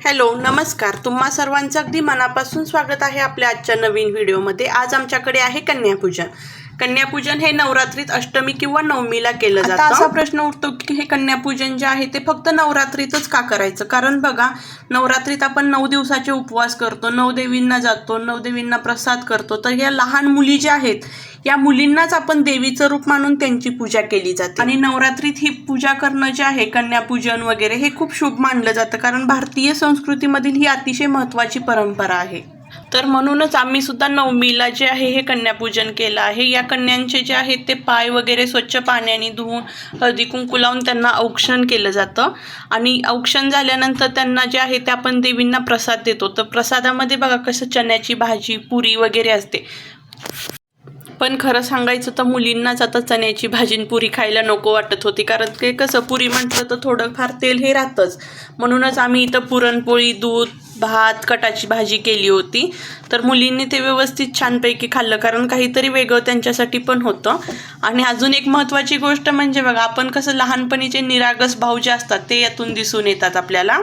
Hello नमस्कार, तुम्हा सर्वांचं अगदी मनापासून स्वागत आहे आपल्या आजच्या नवीन व्हिडिओमध्ये। आज आमच्याकडे आहे कन्यापूजन। कन्यापूजन हे नवरात्रीत अष्टमी किंवा नवमीला केलं जातं। आता असा प्रश्न उठतो की हे कन्यापूजन जे आहे ते फक्त नवरात्रीतच का करायचं? कारण बघा, नवरात्रीत आपण 9 दिवसाचे उपवास करतो, 9 देवींना जातो, 9 देवींना प्रसाद करतो। तर या लहान मुली ज्या आहेत या मुलींनाच आपण देवीचं रूप मानून त्यांची पूजा केली जाते। आणि नवरात्रीत ही पूजा करणं जे आहे कन्यापूजन वगैरे हे खूप शुभ मानलं जातं, कारण भारतीय संस्कृतीमधील ही अतिशय महत्त्वाची परंपरा आहे। तर म्हणूनच आम्ही सुद्धा नवमीला जे आहे हे कन्यापूजन केलं आहे। या कन्यांचे जे आहेत ते पाय वगैरे स्वच्छ पाण्याने धुवून हळदी कुंकू लावून त्यांना औक्षण केलं जातं। आणि औक्षण झाल्यानंतर त्यांना जे आहे ते आपण देवींना प्रसाद देतो। तर प्रसादामध्ये बघा कसं चण्याची भाजी, पुरी वगैरे असते। पण खरं सांगायचं तर मुलींनाच आता चण्याची भाजी पुरी खायला नको वाटत होती, कारण ते कसं पुरी म्हटलं तर थोडंफार तेल हे राहतंच। म्हणूनच आम्ही इथं पुरणपोळी, दूध, भात, कटाची भाजी केली होती। तर मुलींनी ते व्यवस्थित छानपैकी खाल्लं, कारण काहीतरी वेगळं त्यांच्यासाठी पण होतं। आणि अजून एक महत्त्वाची गोष्ट म्हणजे बघा, आपण कसं लहानपणीचे निरागस भाव जे असतात ते यातून दिसून येतात आपल्याला।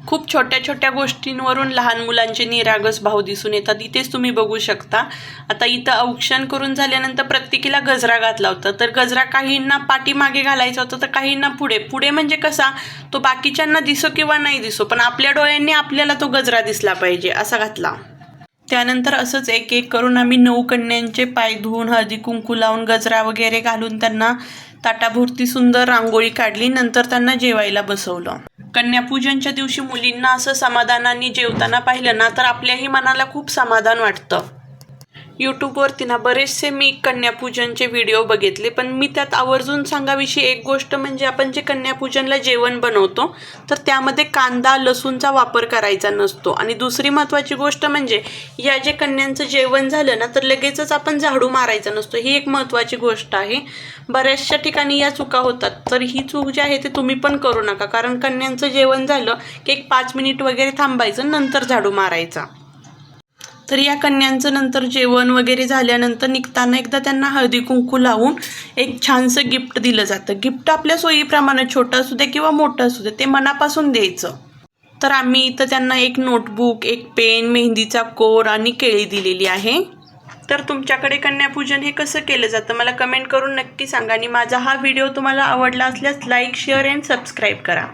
खूप छोट्या छोट्या गोष्टींवरून लहान मुलांचे निरागस भाव दिसून येतात। इथेच तुम्ही बघू शकता। आता इथं औक्षण करून झाल्यानंतर प्रत्येकीला गजरा घातला होता। तर गजरा काहींना पाठीमागे घालायचा होता, तर काहींना पुढे। पुढे म्हणजे कसा, तो बाकीच्यांना दिसो किंवा नाही दिसो, पण आपल्या डोळ्यांनी आपल्याला तो गजरा दिसला पाहिजे असा घातला। त्यानंतर असंच एक एक करून आम्ही 9 कन्यांचे पाय धुवून हळदी कुंकू लावून गजरा वगैरे घालून त्यांना ताटाभोवती सुंदर रांगोळी काढली। नंतर त्यांना जेवायला बसवलं। कन्यापूजनच्या दिवशी मुलींना असं समाधानाने जेवताना पाहिलं ना, तर आपल्याही मनाला खूप समाधान वाटतं। यूट्यूबवरती ना बरेचसे मी कन्यापूजनचे व्हिडिओ बघितले, पण मी त्यात आवर्जून सांगाविषयी एक गोष्ट म्हणजे आपण जे कन्यापूजनला जेवण बनवतो तर त्यामध्ये कांदा लसूणचा वापर करायचा नसतो। आणि दुसरी महत्त्वाची गोष्ट म्हणजे या जे कन्यांचं जेवण झालं ना तर लगेचच आपण झाडू मारायचा नसतो। ही एक महत्त्वाची गोष्ट आहे। बऱ्याचशा ठिकाणी या चुका होतात, तर ही चूक जी आहे ते तुम्ही पण करू नका, कारण कन्यांचं जेवण झालं की एक 5 मिनिट वगैरे थांबायचं, नंतर झाडू मारायचा। तर या कन्यांचं नंतर जेवण वगैरे झाल्यानंतर निघताना एकदा त्यांना हळदी कुंकू लावून एक छानसं गिफ्ट दिलं जातं। गिफ्ट आपल्या सोयीप्रमाणे छोटं असू दे किंवा मोठं असू दे, ते मनापासून द्यायचं। तर आम्ही इथं त्यांना एक नोटबुक, एक पेन, मेहंदीचा कोर आणि केळी दिलेली आहे। तर तुमच्याकडे कन्यापूजन हे कसं केलं जातं मला कमेंट करून नक्की सांगा। आणि माझा हा व्हिडिओ तुम्हाला आवडला असल्यास लाईक, शेअर अँड सबस्क्राईब करा।